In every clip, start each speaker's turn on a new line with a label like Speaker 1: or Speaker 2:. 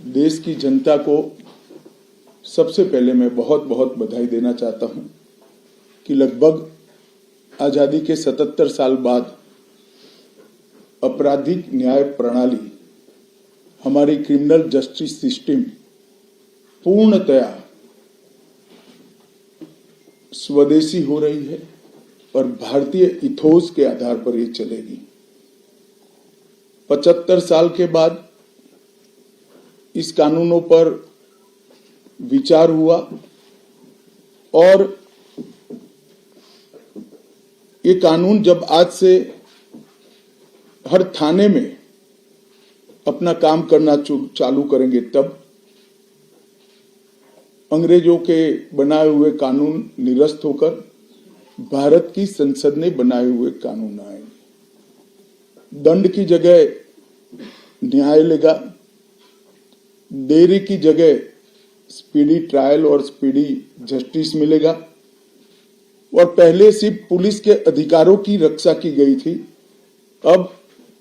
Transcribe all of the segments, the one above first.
Speaker 1: देश की जनता को सबसे पहले मैं बहुत बहुत बधाई देना चाहता हूं कि लगभग आजादी के 77 साल बाद आपराधिक न्याय प्रणाली, हमारी क्रिमिनल जस्टिस सिस्टम पूर्णतया स्वदेशी हो रही है और भारतीय इथोस के आधार पर ये चलेगी। 75 साल के बाद इस कानूनों पर विचार हुआ और ये कानून जब आज से हर थाने में अपना काम करना चालू करेंगे, तब अंग्रेजों के बनाए हुए कानून निरस्त होकर भारत की संसद ने बनाए हुए कानून आएंगे। दंड की जगह न्याय लेगा, देरी की जगह स्पीडी ट्रायल और स्पीडी जस्टिस मिलेगा। और पहले सिर्फ पुलिस के अधिकारों की रक्षा की गई थी, अब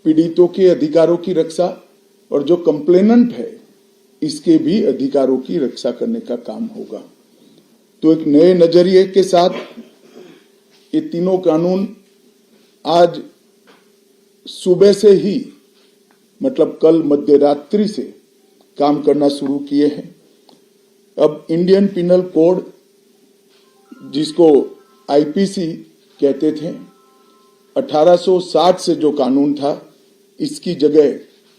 Speaker 1: पीड़ितों के अधिकारों की रक्षा और जो कंप्लेनेंट है इसके भी अधिकारों की रक्षा करने का काम होगा। तो एक नए नजरिए के साथ ये तीनों कानून आज सुबह से ही, मतलब कल मध्य रात्रि से काम करना शुरू किए हैं। अब इंडियन पिनल कोड, जिसको आईपीसी कहते थे, 1860 से जो कानून था, इसकी जगह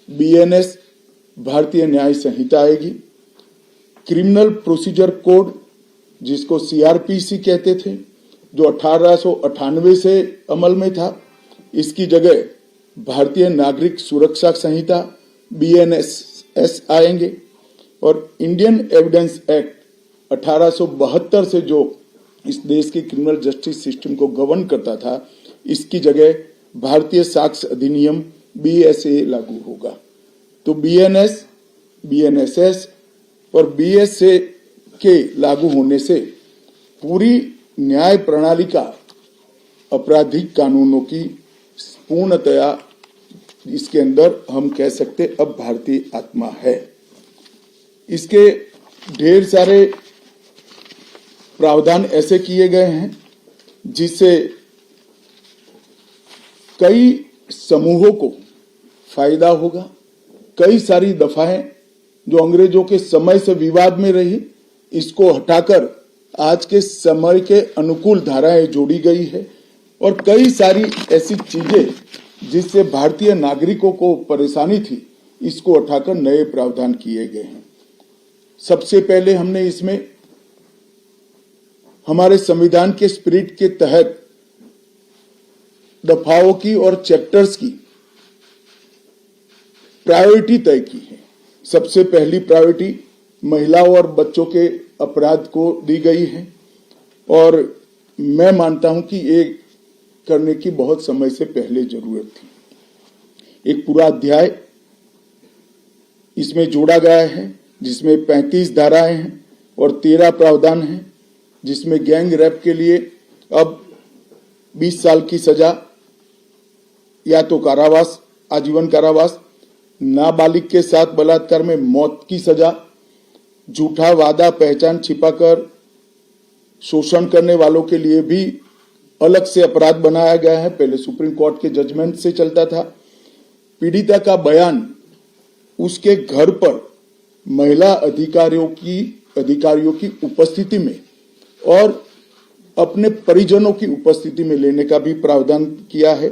Speaker 1: बीएनएस भारतीय न्याय संहिता आएगी। क्रिमिनल प्रोसीजर कोड, जिसको सीआरपीसी कहते थे, जो 1898 से अमल में था, इसकी जगह भारतीय नागरिक सुरक्षा संहिता बीएनएस आएंगे। और इंडियन एविडेंस एक्ट 1872 से जो इस देश की क्रिमिनल जस्टिस सिस्टम को गवर्न करता था, इसकी जगह भारतीय साक्ष्य अधिनियम बीएसए लागू होगा। तो बीएनएस, बीएनएसएस और बीएसए के लागू होने से पूरी न्याय प्रणाली का आपराधिक कानूनों की पूर्णतया इसके अंदर हम कह सकते अब भारतीय आत्मा है। इसके ढेर सारे प्रावधान ऐसे किए गए हैं जिससे कई समूहों को फायदा होगा। कई सारी दफाएं जो अंग्रेजों के समय से विवाद में रही, इसको हटाकर आज के समय के अनुकूल धाराएं जोड़ी गई है। और कई सारी ऐसी चीजें जिससे भारतीय नागरिकों को परेशानी थी, इसको हटाकर नए प्रावधान किए गए हैं। सबसे पहले हमने इसमें हमारे संविधान के स्पिरिट के तहत दफाओं की और चैप्टर्स की प्रायोरिटी तय की है। सबसे पहली प्रायोरिटी महिलाओं और बच्चों के अपराध को दी गई है और मैं मानता हूं कि ये करने की बहुत समय से पहले जरूरत थी। एक पूरा अध्याय इसमें जोड़ा गया है जिसमें 35 धाराएं हैं और 13 प्रावधान हैं, जिसमें गैंग रेप के लिए अब 20 साल की सजा या तो कारावास, आजीवन कारावास, नाबालिग के साथ बलात्कार में मौत की सजा, झूठा वादा पहचान छिपाकर शोषण करने वालों के लिए भी अलग से अपराध बनाया गया है। पहले सुप्रीम कोर्ट के जजमेंट से चलता था। पीड़िता का बयान उसके घर पर महिला अधिकारियों की उपस्थिति में और अपने परिजनों की उपस्थिति में लेने का भी प्रावधान किया है।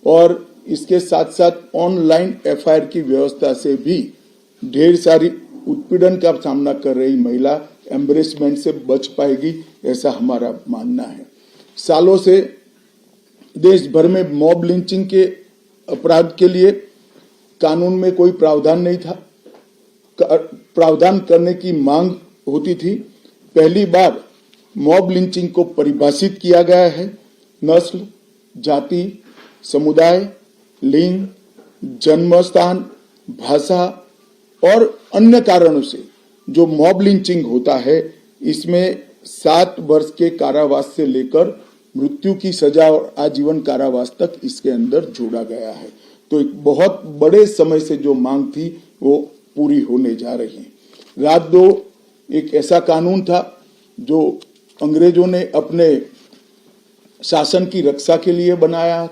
Speaker 1: और इसके साथ साथ ऑनलाइन एफआईआर की व्यवस्था से भी ढेर सारी उत्पीड़न का सामना कर रही महिला एम्बरेसमेंट से बच पाएगी, ऐसा हमारा मानना है। सालों से देश भर में मॉब लिंचिंग के अपराध के लिए कानून में कोई प्रावधान नहीं था। प्रावधान करने की मांग होती थी। पहली बार मॉब लिंचिंग को परिभाषित किया गया है। नस्ल, जाति, समुदाय, लिंग, जन्म स्थान, भाषा और अन्य कारणों से जो मॉब लिंचिंग होता है, इसमें 7 वर्ष के कारावास से लेकर मृत्यु की सजा और आजीवन कारावास तक इसके अंदर जोड़ा गया है। तो एक बहुत बड़े समय से जो मांग थी वो पूरी होने जा रही है। राजद्रोह एक ऐसा कानून था जो अंग्रेजों ने अपने शासन की रक्षा के लिए बनाया,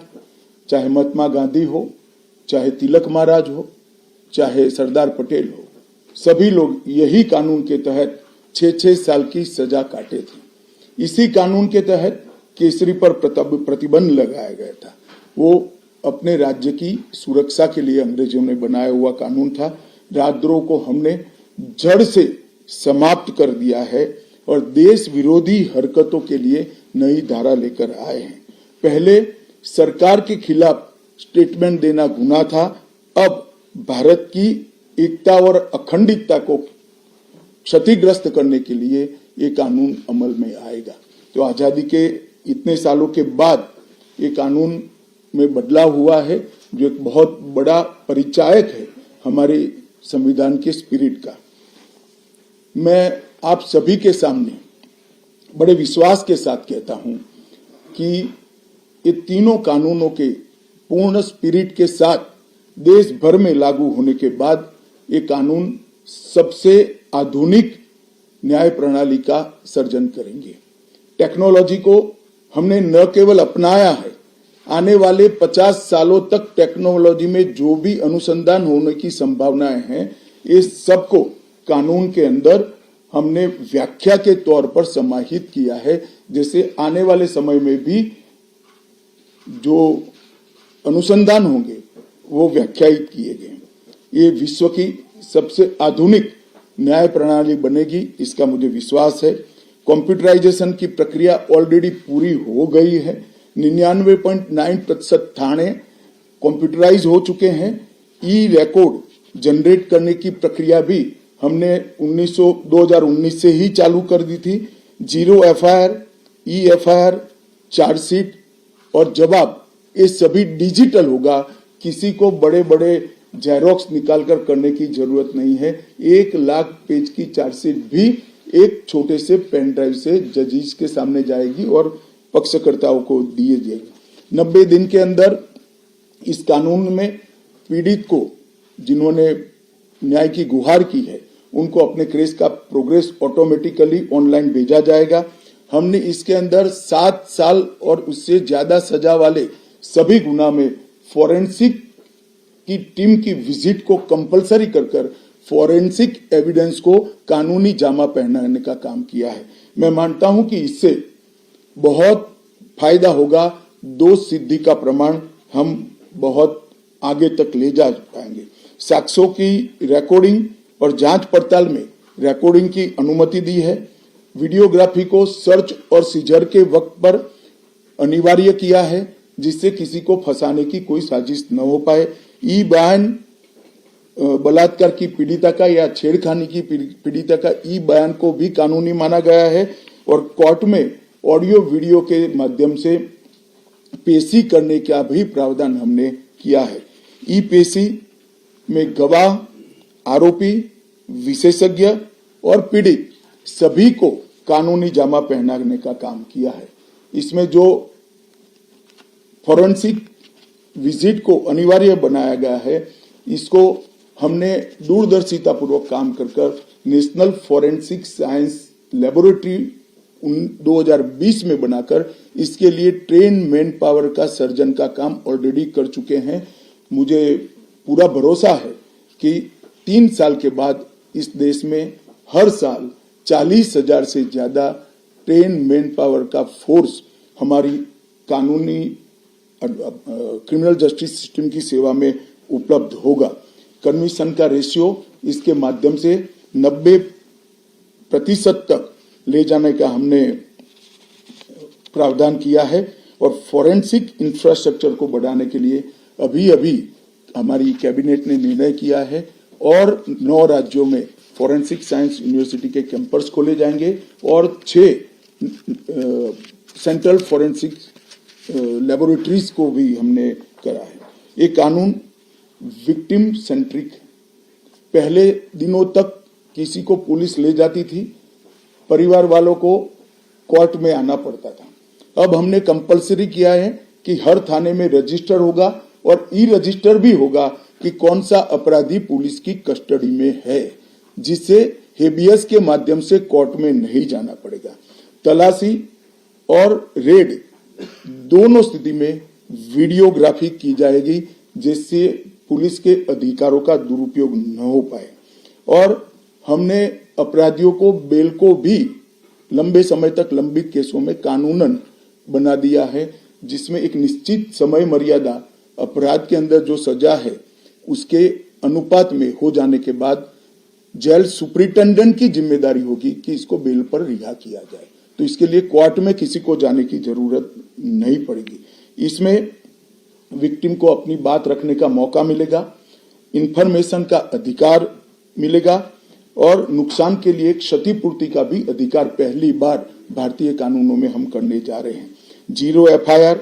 Speaker 1: चाहे महात्मा गांधी हो, चाहे तिलक महाराज हो, चाहे सरदार पटेल हो, सभी लोग यही कानून के तहत 6-6 साल की सजा काटे थे। इसी कानून के तहत केसरी पर प्रतिबंध लगाया गया था। वो अपने राज्य की सुरक्षा के लिए अंग्रेजों ने बनाया हुआ कानून था। राजद्रोह को हमने जड़ से समाप्त कर दिया है और देश विरोधी हरकतों के लिए नई धारा लेकर आए हैं। पहले सरकार के खिलाफ स्टेटमेंट देना गुनाह था, अब भारत की एकता और अखंडता को क्षतिग्रस्त करने के लिए ये कानून अमल में आएगा। तो आजादी के इतने सालों के बाद ये कानून में बदलाव हुआ है, जो एक बहुत बड़ा परिचायक है हमारे संविधान के स्पिरिट का। मैं आप सभी के सामने बड़े विश्वास के साथ कहता हूं कि ये तीनों कानूनों के पूर्ण स्पिरिट के साथ देश भर में लागू होने के बाद ये कानून सबसे आधुनिक न्याय प्रणाली का सर्जन करेंगे। टेक्नोलॉजी को हमने न केवल अपनाया है, आने वाले 50 सालों तक टेक्नोलॉजी में जो भी अनुसंधान होने की संभावनाएं हैं, इस सबको कानून के अंदर हमने व्याख्या के तौर पर समाहित किया है, जैसे आने वाले समय में भी जो अनुसंधान होंगे वो व्याख्यायित किए गए। ये विश्व की सबसे आधुनिक न्याय प्रणाली बनेगी, इसका मुझे विश्वास है। कंप्यूटराइजेशन की प्रक्रिया ऑलरेडी पूरी हो गई है। 99.9% थाने कंप्यूटराइज हो चुके हैं। ई रिकॉर्ड जनरेट करने की प्रक्रिया भी हमने 2019 से ही चालू कर दी थी। 0 FIR, ई FIR, चार्जशीट और जवाब, ये सभी डिजिटल होगा। किसी को बड़े बड़े जेरोक्स निकालकर करने की जरूरत नहीं है। 1 लाख पेज की चार्जशीट भी एक छोटे से पेन ड्राइव से जजेस के सामने जाएगी और पक्षकर्ताओं को दिए जाएगी। 90 दिन के अंदर इस कानून में पीड़ित को, जिन्होंने न्याय की गुहार की है, उनको अपने केस का प्रोग्रेस ऑटोमेटिकली ऑनलाइन भेजा जाएगा। हमने इसके अंदर 7 साल और उससे ज्यादा सजा वाले सभी गुना में फॉरेंसिक की टीम की विजिट को कंपलसरी कर फॉरेंसिक एविडेंस को कानूनी जामा पहनाने का काम किया है। मैं मानता हूं कि इससे बहुत फायदा होगा। दोष सिद्धि का प्रमाण हम बहुत आगे तक ले जा पाएंगे। साक्ष्यों की रिकॉर्डिंग और जांच पड़ताल में रिकॉर्डिंग की अनुमति दी है। वीडियोग्राफी को सर्च और सीजर के वक्त पर अनिवार्य किया है, जिससे किसी को फंसाने की कोई साजिश न हो पाए। ई बयान बलात्कार की पीड़िता का या छेड़खानी की पीड़िता का ई बयान को भी कानूनी माना गया है और कोर्ट में ऑडियो वीडियो के माध्यम से पेशी करने का भी प्रावधान हमने किया है। ई पेशी में गवाह, आरोपी, विशेषज्ञ और पीड़ित सभी को कानूनी जामा पहनाने का काम किया है। इसमें जो फॉरेंसिक विजिट को अनिवार्य बनाया गया है, इसको हमने दूरदर्शिता पूर्वक काम कर नेशनल फॉरेंसिक साइंस लेबोरेटरी 2020 में बनाकर इसके लिए ट्रेन मैन पावर का सर्जन का काम ऑलरेडी कर चुके हैं। मुझे पूरा भरोसा है कि 3 साल के बाद इस देश में हर साल 40,000 से ज्यादा ट्रेन मैन पावर का फोर्स हमारी कानूनी क्रिमिनल जस्टिस सिस्टम की सेवा में उपलब्ध होगा। कन्विक्शन का रेशियो इसके माध्यम से 90% तक ले जाने का हमने प्रावधान किया है और फॉरेंसिक इंफ्रास्ट्रक्चर को बढ़ाने के लिए अभी हमारी कैबिनेट ने निर्णय किया है और 9 राज्यों में फॉरेंसिक साइंस यूनिवर्सिटी के कैंपस खोले जाएंगे और 6 सेंट्रल फॉरेंसिक लेबोरेटरीज को भी हमने करा है। ये कानून विक्टिम सेंट्रिक है। पहले दिनों तक किसी को पुलिस ले जाती थी, परिवार वालों को कोर्ट में आना पड़ता था। अब हमने कंपलसरी किया है कि हर थाने में रजिस्टर होगा और ई रजिस्टर भी होगा, कि कौन सा अपराधी पुलिस की कस्टडी में है, जिससे हेबियस के माध्यम से कोर्ट में नहीं जाना पड़ेगा। तलाशी और रेड दोनों स्थिति में वीडियोग्राफी की जाएगी, जिससे पुलिस के अधिकारों का दुरुपयोग न हो पाए। और हमने अपराधियों को बेल को भी लंबे समय तक लंबित केसों में कानूनन बना दिया है, जिसमें एक निश्चित समय मर्यादा अपराध के अंदर जो सजा है उसके अनुपात में हो जाने के बाद जेल सुपरिटेंडेंट की जिम्मेदारी होगी कि इसको बेल पर रिहा किया जाए। तो इसके लिए कोर्ट में किसी को जाने की जरूरत नहीं पड़ेगी। इसमें विक्टिम को अपनी बात रखने का मौका मिलेगा, इंफॉर्मेशन का अधिकार मिलेगा और नुकसान के लिए क्षतिपूर्ति का भी अधिकार पहली बार भारतीय कानूनों में हम करने जा रहे हैं। 0 एफआईआर,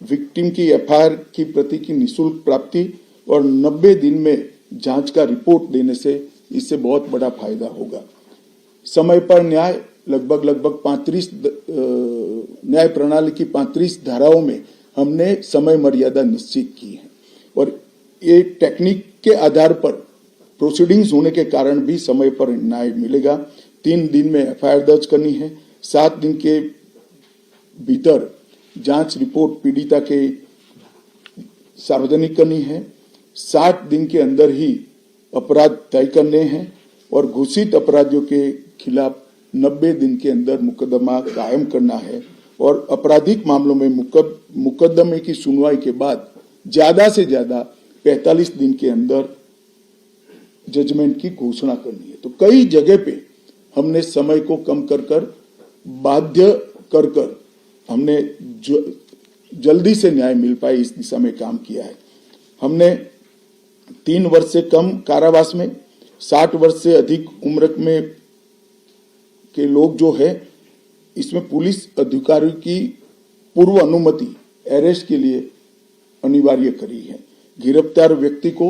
Speaker 1: विक्टिम की एफआईआर की प्रति की निःशुल्क प्राप्ति और 90 दिन में जांच का रिपोर्ट देने से इससे बहुत बड़ा फायदा होगा। समय पर न्याय, लगभग 35 न्याय प्रणाली की 35 धाराओं में हमने समय मर्यादा निश्चित की है और ये टेक्निक के आधार पर प्रोसीडिंग्स होने के कारण भी समय पर न्याय मिलेगा। 3 दिन में एफआईआर दर्ज करनी है, 7 दिन के भीतर जांच रिपोर्ट पीड़िता के सार्वजनिक करनी है, 60 दिन के अंदर ही अपराध तय करने हैं और घोषित अपराधियों के खिलाफ 90 दिन के अंदर मुकदमा कायम करना है और आपराधिक मामलों में मुकदमे की सुनवाई के बाद ज्यादा से ज्यादा 45 दिन के अंदर जजमेंट की घोषणा करनी है। तो कई जगह पे हमने समय को कम कर बाध्य कर हमने जल्दी से न्याय मिल पाए इस दिशा में काम किया है। हमने 3 वर्ष से कम कारावास में 60 वर्ष से अधिक उम्र में के लोग जो है इसमें पुलिस अधिकारी की पूर्व अनुमति अरेस्ट के लिए अनिवार्य करी है। गिरफ्तार व्यक्ति को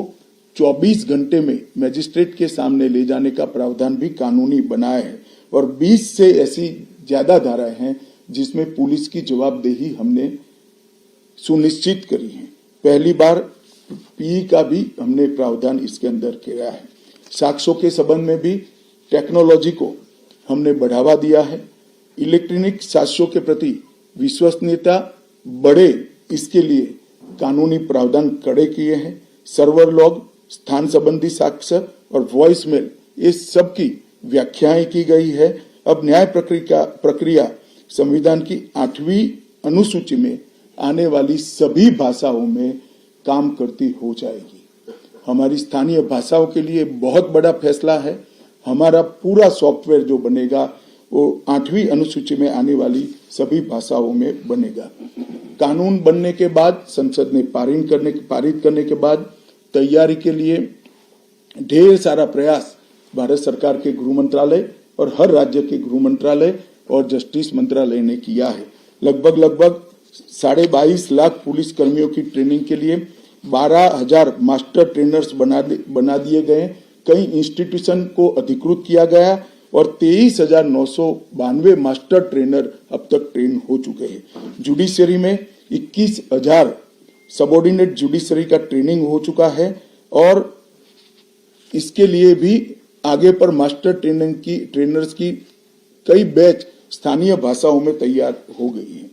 Speaker 1: 24 घंटे में मजिस्ट्रेट के सामने ले जाने का प्रावधान भी कानूनी बनाया है और 20 से ऐसी ज्यादा धाराएं हैं जिसमें पुलिस की जवाबदेही हमने सुनिश्चित करी है। पहली बार पीई का भी हमने प्रावधान इसके अंदर किया है। साक्ष्यों के संबंध में भी टेक्नोलॉजी को हमने बढ़ावा दिया है। इलेक्ट्रॉनिक साक्ष्यों के प्रति विश्वसनीयता बढ़े, इसके लिए कानूनी प्रावधान कड़े किए हैं। सर्वर लॉग, स्थान संबंधी साक्ष्य और वॉइस मेल, ये सब की व्याख्याएं की गई है। अब न्याय प्रक्रिया संविधान की 8वीं अनुसूची में आने वाली सभी भाषाओं में काम करती हो जाएगी। हमारी स्थानीय भाषाओं के लिए बहुत बड़ा फैसला है। हमारा पूरा सॉफ्टवेयर जो बनेगा वो 8वीं अनुसूची में आने वाली सभी भाषाओं में बनेगा। कानून बनने के बाद संसद ने पारित करने के बाद तैयारी के लिए ढेर सारा प्रयास भारत सरकार के गृह मंत्रालय और हर राज्य के गृह मंत्रालय और जस्टिस मंत्रालय ने किया है। लगभग 22.5 लाख पुलिस कर्मियों की ट्रेनिंग के लिए 12,000 मास्टर ट्रेनर्स बना दिए गए। कई इंस्टीट्यूशन को अधिकृत किया गया और 23,992 मास्टर ट्रेनर अब तक ट्रेन हो चुके हैं। जुडिशरी में 21,000 सबऑर्डिनेट जुडिशरी का ट्रेनिंग हो चुका है और इसके लिए भी आगे पर मास्टर ट्रेनर्स की कई बैच स्थानीय भाषाओं में तैयार हो गई है।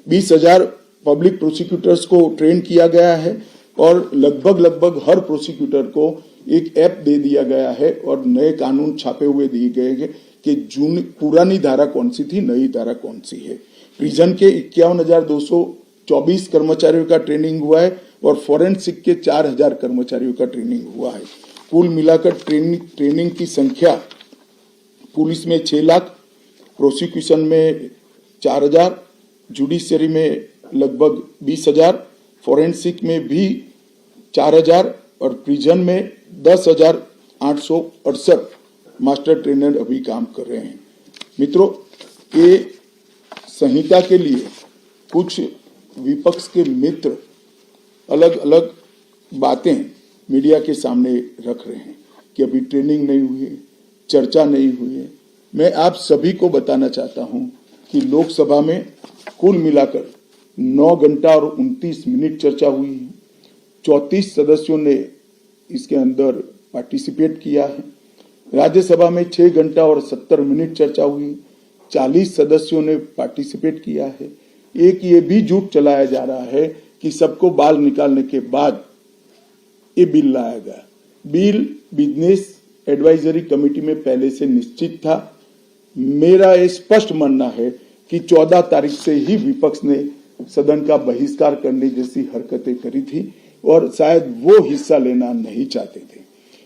Speaker 1: 20,000 पब्लिक प्रोसिक्यूटर्स को ट्रेन किया गया है और लगभग हर प्रोसिक्यूटर को एक ऐप दे दिया गया है और नए कानून छापे हुए दिए गए हैं कि पुरानी धारा कौन सी थी, नई धारा कौन सी है। प्रिजन के 51,224 कर्मचारियों का ट्रेनिंग हुआ है और फॉरेंसिक के 4,000 कर्मचारियों का ट्रेनिंग हुआ है। कुल मिलाकर ट्रेनिंग की संख्या पुलिस में 6 लाख, प्रोसिक्यूशन में 4,000, जुडिशरी में लगभग 20,000, फॉरेंसिक में भी 4,000 और प्रिजन में 10,868 मास्टर ट्रेनर अभी काम कर रहे हैं। मित्रों, ये संहिता के लिए कुछ विपक्ष के मित्र अलग अलग बातें मीडिया के सामने रख रहे हैं कि अभी ट्रेनिंग नहीं हुई है, चर्चा नहीं हुई है। मैं आप सभी को बताना चाहता हूं कि लोकसभा में कुल मिलाकर 9 घंटा और 29 मिनट चर्चा हुई है। 34 सदस्यों ने इसके अंदर पार्टिसिपेट किया है। राज्यसभा में 6 घंटा और 70 मिनट चर्चा हुई, 40 सदस्यों ने पार्टिसिपेट किया है। एक ये भी झूठ चलाया जा रहा है कि सबको बाल निकालने के बाद ये बिल लाया गया। बिल बिजनेस एडवाइजरी कमेटी में पहले से निश्चित था। मेरा ये स्पष्ट मानना है कि 14 तारीख से ही विपक्ष ने सदन का बहिष्कार करने जैसी हरकतें करी थी और शायद वो हिस्सा लेना नहीं चाहते थे।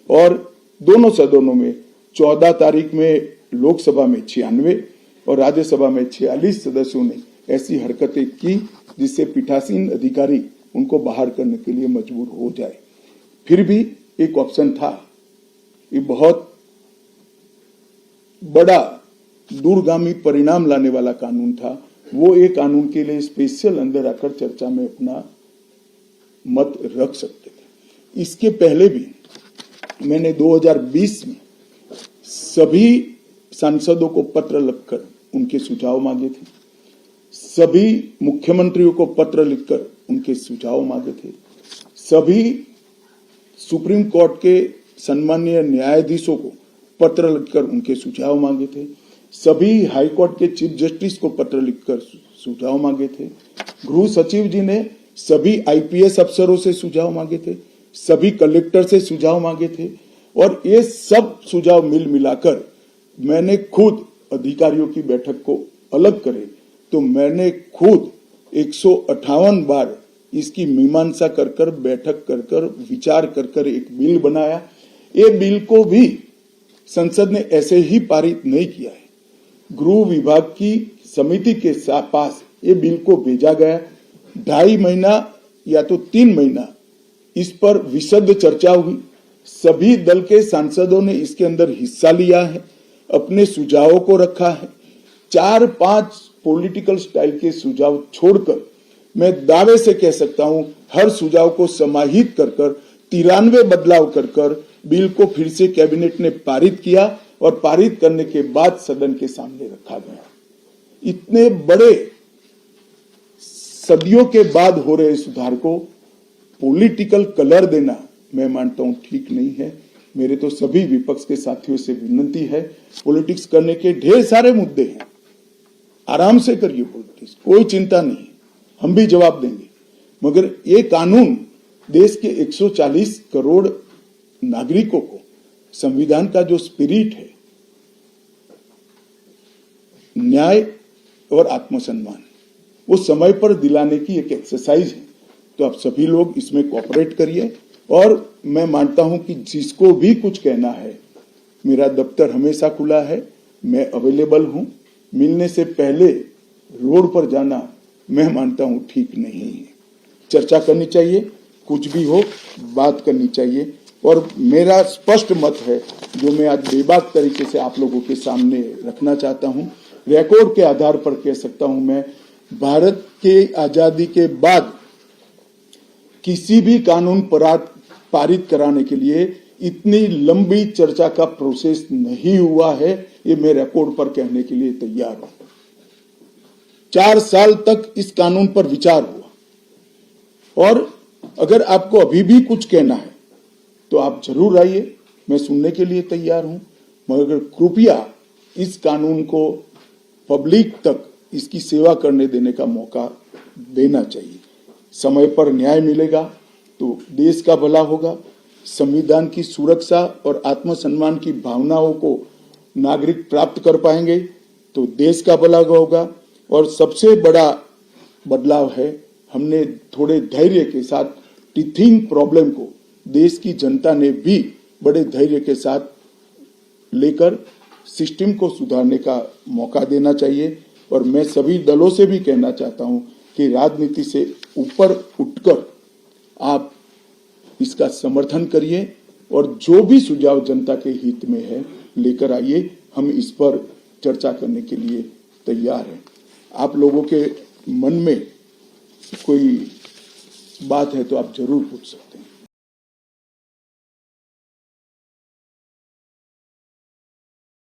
Speaker 1: और दोनों सदनों में 14 तारीख में लोकसभा में 96 और राज्यसभा में 46 सदस्यों ने ऐसी हरकतें की जिससे पीठासीन अधिकारी उनको बाहर करने के लिए मजबूर हो जाए। फिर भी एक ऑप्शन था। ये बहुत बड़ा दूरगामी परिणाम लाने वाला कानून था। वो एक कानून के लिए स्पेशल अंदर आकर चर्चा में अपना मत रख सकते थे। इसके पहले भी मैंने 2020 में सभी सांसदों को पत्र लिखकर उनके सुझाव मांगे थे। सभी मुख्यमंत्रियों को पत्र लिखकर उनके सुझाव मांगे थे। सभी सुप्रीम कोर्ट के सम्मानीय न्यायाधीशों को पत्र लिखकर उनके सुझाव मांगे थे। सभी हाई कोर्ट के चीफ जस्टिस को पत्र लिखकर सुझाव मांगे थे। गृह सचिव जी ने सभी आईपीएस अफसरों से सुझाव मांगे थे, सभी कलेक्टर से सुझाव मांगे थे और ये सब सुझाव मिलाकर मैंने खुद अधिकारियों की बैठक को अलग करे तो मैंने खुद 158 बार इसकी मीमांसा कर बैठक कर विचार कर एक बिल बनाया। ये बिल को भी संसद ने ऐसे ही पारित नहीं किया है। गृह विभाग की समिति के पास ये बिल को भेजा गया। 2.5 महीना या तो 3 महीना इस पर विशद चर्चा हुई। सभी दल के सांसदों ने इसके अंदर हिस्सा लिया है, अपने सुझावों को रखा है। 4-5 पॉलिटिकल स्टाइल के सुझाव छोड़कर मैं दावे से कह सकता हूं हर सुझाव को समाहित कर 93 बदलाव कर बिल को फिर से कैबिनेट ने पारित किया और पारित करने के बाद सदन के सामने रखा गया। इतने बड़े सदियों के बाद हो रहे सुधार को पॉलिटिकल कलर देना मैं मानता हूं ठीक नहीं है। मेरे तो सभी विपक्ष के साथियों से विनती है, पॉलिटिक्स करने के ढेर सारे मुद्दे हैं, आराम से करिए पॉलिटिक्स, कोई चिंता नहीं, हम भी जवाब देंगे। मगर ये कानून देश के 140 करोड़ नागरिकों को संविधान का जो स्पिरिट है, न्याय और आत्मसम्मान, वो समय पर दिलाने की एक एक्सरसाइज है। तो आप सभी लोग इसमें कोऑपरेट करिए और मैं मानता हूं कि जिसको भी कुछ कहना है, मेरा दफ्तर हमेशा खुला है, मैं अवेलेबल हूं। मिलने से पहले रोड पर जाना मैं मानता हूं ठीक नहीं है। चर्चा करनी चाहिए, कुछ भी हो बात करनी चाहिए। और मेरा स्पष्ट मत है जो मैं आज बेबाक तरीके से आप लोगों के सामने रखना चाहता हूं, रिकॉर्ड के आधार पर कह सकता हूं मैं, भारत के आजादी के बाद किसी भी कानून पारित कराने के लिए इतनी लंबी चर्चा का प्रोसेस नहीं हुआ है। ये मैं रिकॉर्ड पर कहने के लिए तैयार हूं। 4 साल तक इस कानून पर विचार हुआ और अगर आपको अभी भी कुछ कहना है तो आप जरूर आइए, मैं सुनने के लिए तैयार हूं। मगर कृपया इस कानून को पब्लिक तक इसकी सेवा करने देने का मौका देना चाहिए। समय पर न्याय मिलेगा तो देश का भला होगा। संविधान की सुरक्षा और आत्मसम्मान की भावनाओं को नागरिक प्राप्त कर पाएंगे तो देश का भला होगा। और सबसे बड़ा बदलाव है, हमने थोड़े धैर्य के साथ टीथिंग प्रॉब्लम को देश की जनता ने भी बड़े धैर्य के साथ लेकर सिस्टम को सुधारने का मौका देना चाहिए। और मैं सभी दलों से भी कहना चाहता हूं कि राजनीति से ऊपर उठकर आप इसका समर्थन करिए और जो भी सुझाव जनता के हित में है लेकर आइए। हम इस पर चर्चा करने के लिए तैयार हैं। आप लोगों के मन में कोई बात है तो आप जरूर पूछ सकते हैं।